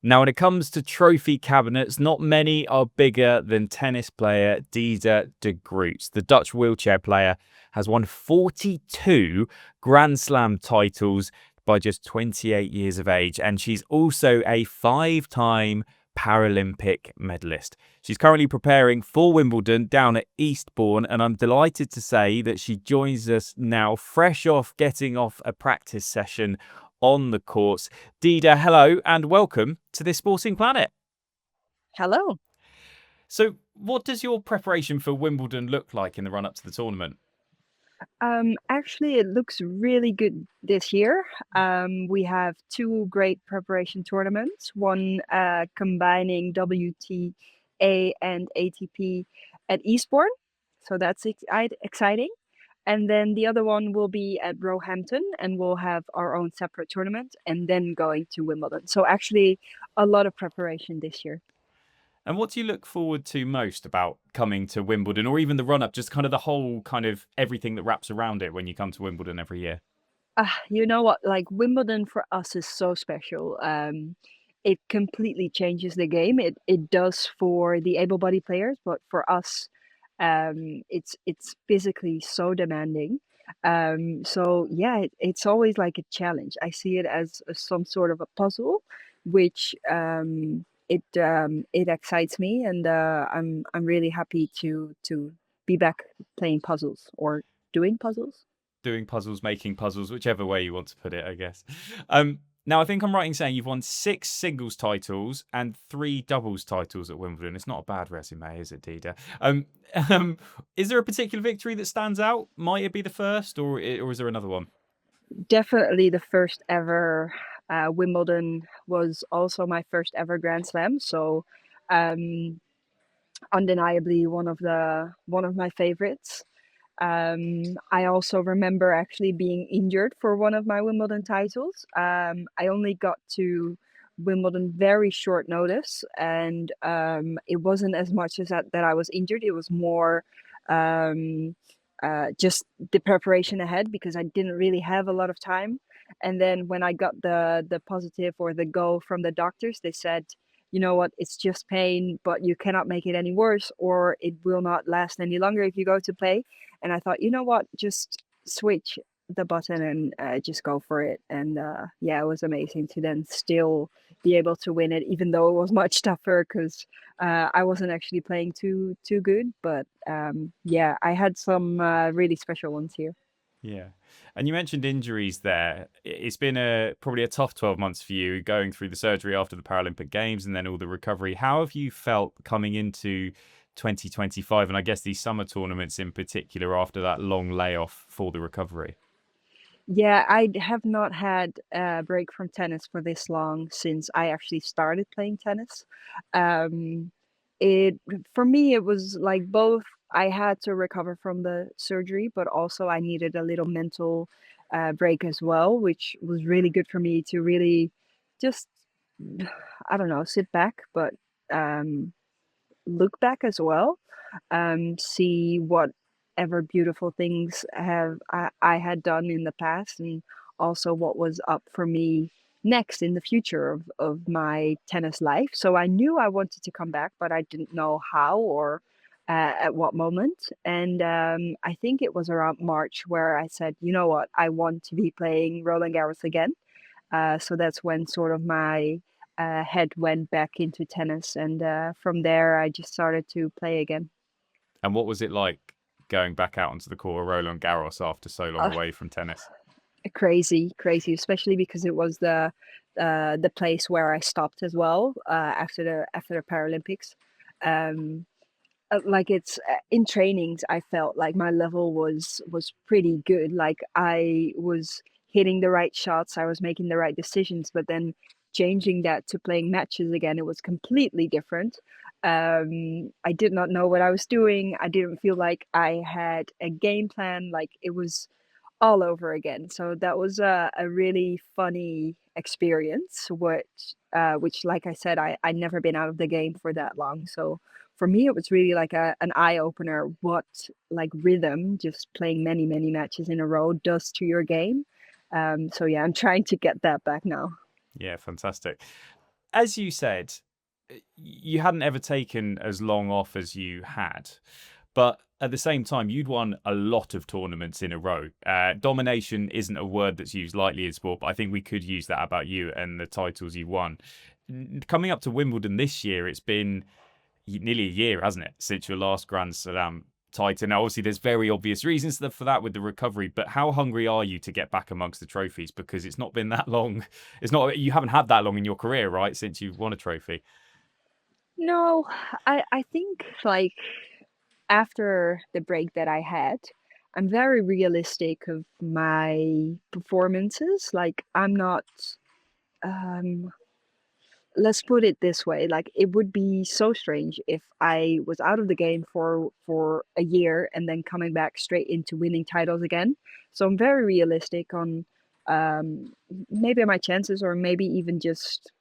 Now, when it comes to trophy cabinets, not many are bigger than tennis player Diede de Groot. The Dutch wheelchair player has won 42 Grand Slam titles by just 28 years of age, and she's also a 5-time Paralympic medalist. She's currently preparing for Wimbledon down at Eastbourne, and I'm delighted to say that she joins us now, fresh off getting off a practice session on the courts. Diede, hello and welcome to this Sporting Planet. Hello. So, what does your preparation for Wimbledon look like in the run-up to the tournament? Actually, it looks really good this year. We have two great preparation tournaments, one combining WTA and ATP at Eastbourne. So that's exciting. And then the other one will be at Roehampton, and we'll have our own separate tournament and then going to Wimbledon. So actually, a lot of preparation this year. And what do you look forward to most about coming to Wimbledon, or even the run-up, just kind of the whole kind of everything that wraps around it when you come to Wimbledon every year? You know what? Like Wimbledon for us is so special. It completely changes the game. It does for the able-bodied players, but for us, it's physically so demanding. So yeah, it's always like a challenge. I see it as some sort of a puzzle, which it excites me, and I'm really happy to be back playing puzzles or doing puzzles. Doing puzzles, making puzzles, whichever way you want to put it, I guess. Now, I think I'm right in saying you've won 6 singles titles and 3 doubles titles at Wimbledon. It's not a bad resume, is it, Diede? Is there a particular victory that stands out? Might it be the first, or is there another one? Definitely the first ever Wimbledon was also my first ever Grand Slam. So um, undeniably one of my favorites. I also remember actually being injured for one of my Wimbledon titles. I only got to Wimbledon very short notice, and it wasn't as much as that I was injured. It was more um, just the preparation ahead because I didn't really have a lot of time. And then when I got the positive or the go from the doctors, they said, you know what, it's just pain, but you cannot make it any worse, or it will not last any longer if you go to play. And I thought, you know what, just switch the button and just go for it. And yeah, it was amazing to then still be able to win it, even though it was much tougher because I wasn't actually playing too good. But yeah, I had some really special ones here. Yeah. And you mentioned injuries there. It's been probably a tough 12 months for you going through the surgery after the Paralympic Games and then all the recovery. How have you felt coming into 2025 and I guess these summer tournaments in particular after that long layoff for the recovery? Yeah, I have not had a break from tennis for this long since I actually started playing tennis. Um, it for me it was like both. I had to recover from the surgery, but also I needed a little mental break as well, which was really good for me to really just I don't know, sit back, but um, look back as well, see whatever beautiful things I had done in the past, and also what was up for me next in the future of my tennis life. So I knew I wanted to come back, but I didn't know how or at what moment. And I think it was around March where I said, you know what, I want to be playing Roland Garros again. So that's when sort of my head went back into tennis, and from there I just started to play again. And what was it like going back out onto the court of Roland Garros after so long Uh, away from tennis? crazy, especially because it was the place where I stopped as well after the Paralympics. Um, like it's in trainings, I felt like my level was pretty good. Like I was hitting the right shots, I was making the right decisions, but then changing that to playing matches again, it was completely different. I did not know what I was doing. I didn't feel like I had a game plan. Like it was all over again. So that was a really funny experience, which like I said, I never been out of the game for that long. So for me, it was really like an eye opener what like rhythm, just playing many matches in a row does to your game. So yeah, I'm trying to get that back now. Yeah, fantastic. as you said, you hadn't ever taken as long off as you had, but at the same time, you'd won a lot of tournaments in a row. Domination isn't a word that's used lightly in sport, but I think we could use that about you and the titles you won. Coming up to Wimbledon this year, it's been nearly a year, hasn't it, since your last Grand Slam title? Now, obviously, there's very obvious reasons for that with the recovery, but how hungry are you to get back amongst the trophies? Because it's not been that long. You haven't had that long in your career, right, since you've won a trophy. No, I think like after the break that I had, I'm very realistic of my performances. Like I'm not um let's put it this way, like it would be so strange if I was out of the game for a year and then coming back straight into winning titles again. So I'm very realistic on um maybe my chances, or maybe even just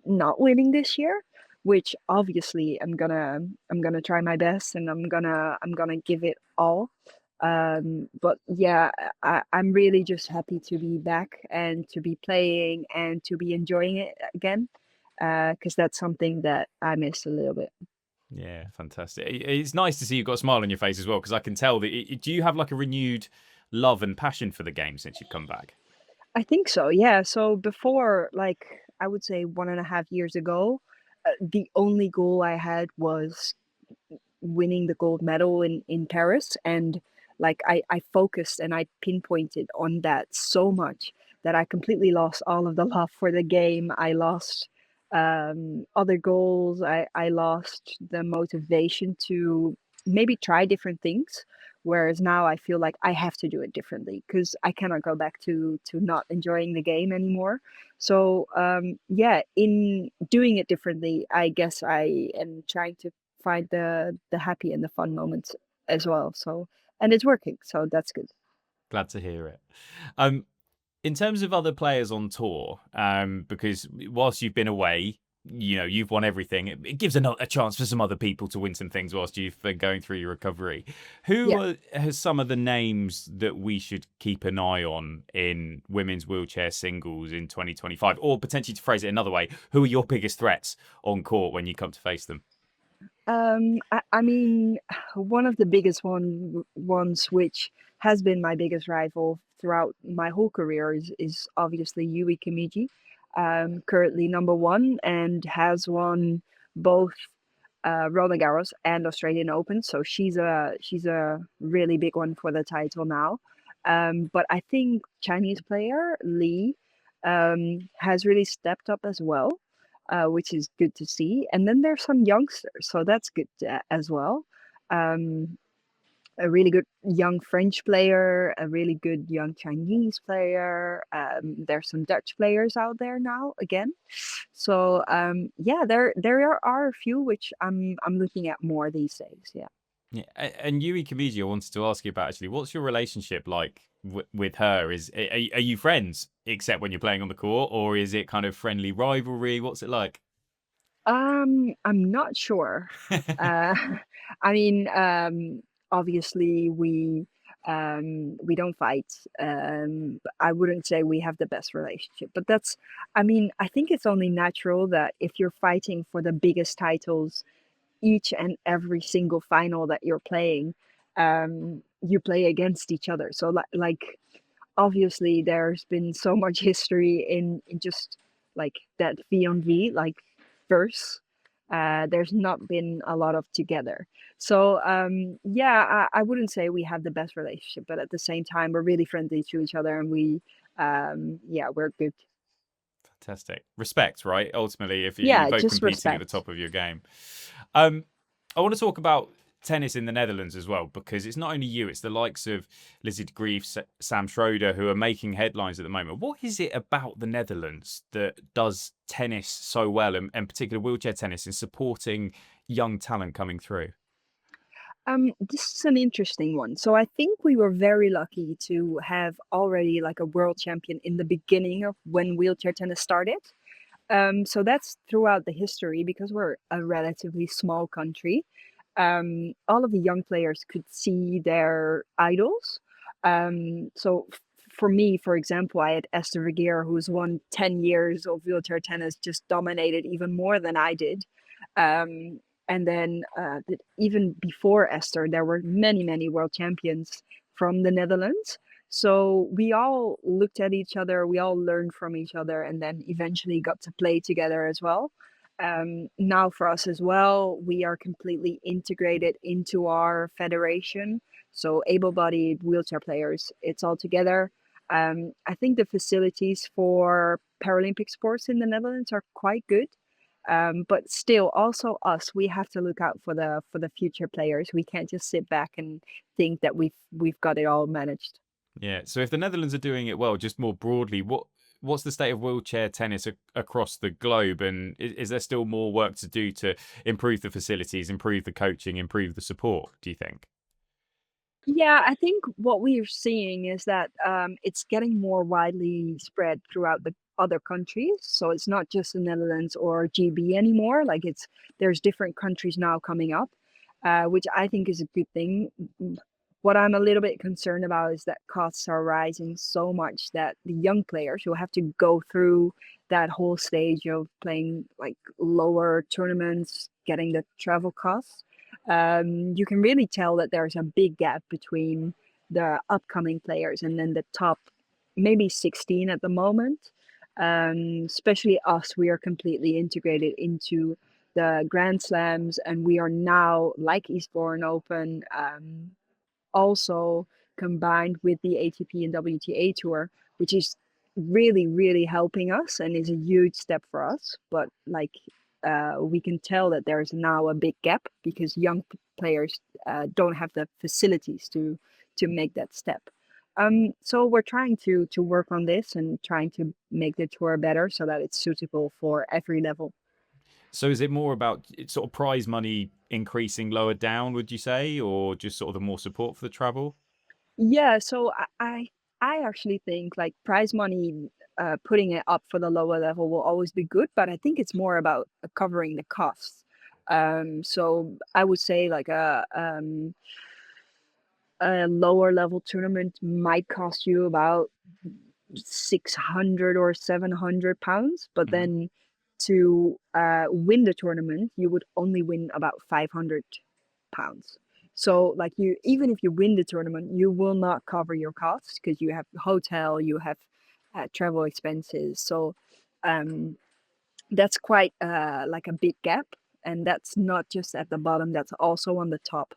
not winning this year, which obviously I'm gonna try my best, and I'm gonna give it all. But yeah, I'm really just happy to be back and to be playing and to be enjoying it again, because that's something that I missed a little bit. Yeah, fantastic. It's nice to see you've got a smile on your face as well, because I can tell that. Do you have like a renewed love and passion for the game since you've come back? I think so, yeah. So before, like I would say 1.5 years ago, the only goal I had was winning the gold medal in Paris, and like I focused and I pinpointed on that so much that I completely lost all of the love for the game. I lost other goals. I lost the motivation to maybe try different things. Whereas now I feel like I have to do it differently because I cannot go back to not enjoying the game anymore. So yeah, in doing it differently, I guess I am trying to find the happy and the fun moments as well. So, and it's working, so that's good. Glad to hear it. Um, in terms of other players on tour, because whilst you've been away, you've won everything. It gives a chance for some other people to win some things whilst you've been going through your recovery. Yeah. Has some of the names that we should keep an eye on in women's wheelchair singles in 2025? Or potentially, to phrase it another way, who are your biggest threats on court when you come to face them? I mean, one of the biggest ones, which has been my biggest rival throughout my whole career, is obviously Yui Kamiji, currently number one and has won both Roland Garros and Australian Open. So she's a really big one for the title now. But I think Chinese player Lee has really stepped up as well, which is good to see. And then there's some youngsters, so that's good as well. Um, a really good young French player, a really good young Chinese player. There's some Dutch players out there now again. So yeah, there are a few which I'm looking at more these days. Yeah. Yeah, and Yui Kamiji, I wanted to ask you about actually. What's your relationship like with her? Are you friends except when you're playing on the court, or is it kind of friendly rivalry? What's it like? I'm not sure. Uh, I mean, obviously we don't fight. I wouldn't say we have the best relationship, but that's, I mean, I think it's only natural that if you're fighting for the biggest titles each and every single final that you're playing, you play against each other. So like obviously there's been so much history in just like that V on V, like verse. There's not been a lot of together. So yeah, I wouldn't say we have the best relationship, but at the same time we're really friendly to each other, and we yeah, we're good. Fantastic. Respect, right? Ultimately, if you're Yeah, both just competing at the respect. top of your game. Um, I want to talk about tennis in the Netherlands as well, because it's not only you, it's the likes of Lizzie de Grief, Sam Schroeder, who are making headlines at the moment. What is it about the Netherlands that does tennis so well, and particular wheelchair tennis, in supporting young talent coming through? This is an interesting one. So I think we were very lucky to have already like a world champion in the beginning of when wheelchair tennis started. So that's throughout the history because we're a relatively small country. All of the young players could see their idols. So for me, for example, I had Esther Vergeer, who's won 10 years of wheelchair tennis, just dominated even more than I did. Um, and then even before Esther, there were many, many world champions from the Netherlands. So we all looked at each other, we all learned from each other, and then eventually got to play together as well. Now for us as well, we are completely integrated into our federation. So able-bodied wheelchair players, it's all together. I think the facilities for Paralympic sports in the Netherlands are quite good. But still, also us, we have to look out for the future players. We can't just sit back and think that we've got it all managed. Yeah. So if the Netherlands are doing it well, just more broadly, what's the state of wheelchair tennis across the globe, and is there still more work to do to improve the facilities, improve the coaching, improve the support, do you think? Yeah, I think what we're seeing is that it's getting more widely spread throughout the other countries. So it's not just the Netherlands or GB anymore. Like there's different countries now coming up, which I think is a good thing. What I'm a little bit concerned about is that costs are rising so much that the young players who have to go through that whole stage of playing like lower tournaments, getting the travel costs, you can really tell that there's a big gap between the upcoming players and then the top, maybe 16 at the moment. Especially us, we are completely integrated into the Grand Slams, and we are now, like Eastbourne Open, also combined with the ATP and WTA tour, which is really, really helping us and is a huge step for us. But like we can tell that there's now a big gap because young players don't have the facilities to make that step. So we're trying to work on this and trying to make the tour better so that it's suitable for every level. So is it more about sort of prize money increasing lower down, would you say, or just sort of the more support for the travel? Yeah, so I actually think like prize money, putting it up for the lower level will always be good, but I think it's more about covering the costs. So I would say like a lower level tournament might cost you about 600 or 700 pounds, but Hmm. then to win the tournament, you would only win about 500 pounds. So like you, even if you win the tournament, you will not cover your costs because you have hotel, you have travel expenses. So um, that's quite like a big gap, and that's not just at the bottom, that's also on the top.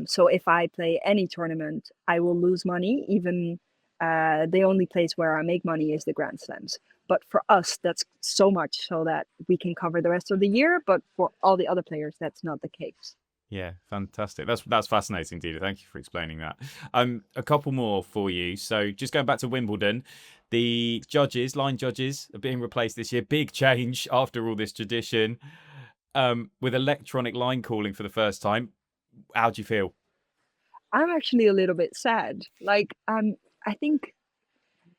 So if I play any tournament, I will lose money. Even the only place where I make money is the Grand Slams. But for us, that's so much so that we can cover the rest of the year. But for all the other players, that's not the case. Yeah, fantastic. That's fascinating, Dina. Thank you for explaining that. A couple more for you. So just going back to Wimbledon, the judges, line judges, are being replaced this year. Big change after all this tradition. With electronic line calling for the first time. How do you feel? I'm actually a little bit sad. Like I think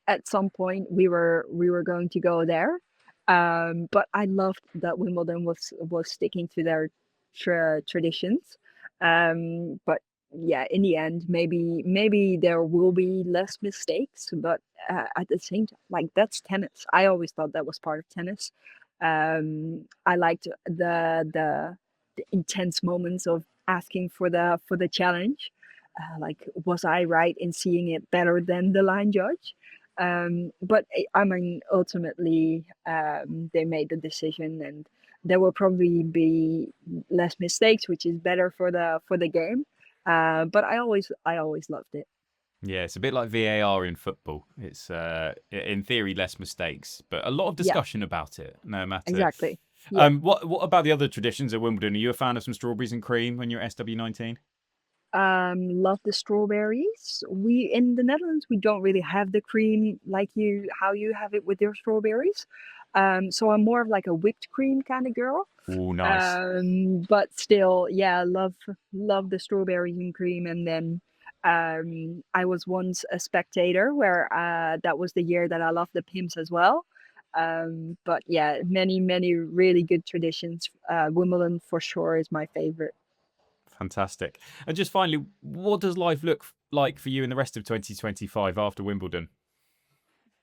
at some point we were going to go there. But I loved that Wimbledon was sticking to their traditions. But yeah, in the end, maybe there will be less mistakes, but at the same time, like that's tennis. I always thought that was part of tennis. I liked the intense moments of asking for the challenge. Like, was I right in seeing it better than the line judge? But I mean, ultimately, they made the decision, and there will probably be less mistakes, which is better for the game. But I always loved it. Yeah, it's a bit like VAR in football. It's in theory less mistakes, but a lot of Yeah, discussion about it, no matter. exactly. Yeah. What about the other traditions at Wimbledon? Are you a fan of some strawberries and cream when you're SW19? Love the strawberries. We in the Netherlands we don't really have the cream like you how you have it with your strawberries. So I'm more of like a whipped cream kind of girl. Oh, nice. But still, yeah, love the strawberries and cream. And then I was once a spectator where that was the year that I loved the pimps as well. But yeah, many really good traditions. Wimbledon for sure is my favorite. Fantastic. And just finally, what does life look like for you in the rest of 2025 after Wimbledon?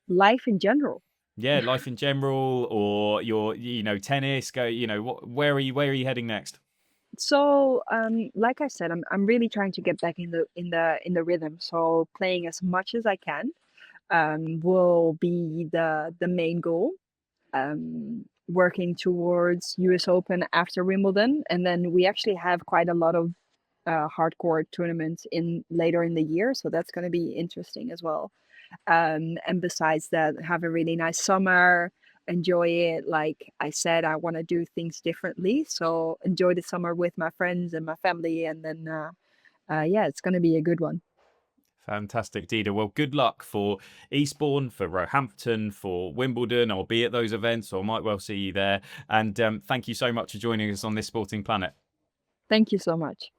Life in general. Yeah, life in general, or your, tennis. Go, where are you heading next? So, like I said, I'm really trying to get back in the rhythm. So playing as much as I can will be the main goal. Working towards US Open after Wimbledon, and then we actually have quite a lot of hardcore tournaments in later in the year, so that's going to be interesting as well. And besides that, have a really nice summer, enjoy it. Like I said, I want to do things differently, so enjoy the summer with my friends and my family, and then yeah, it's going to be a good one. Fantastic, Diede. Well, good luck for Eastbourne, for Roehampton, for Wimbledon. I'll be at those events, or I might well see you there. And thank you so much for joining us on this Sporting Planet. Thank you so much.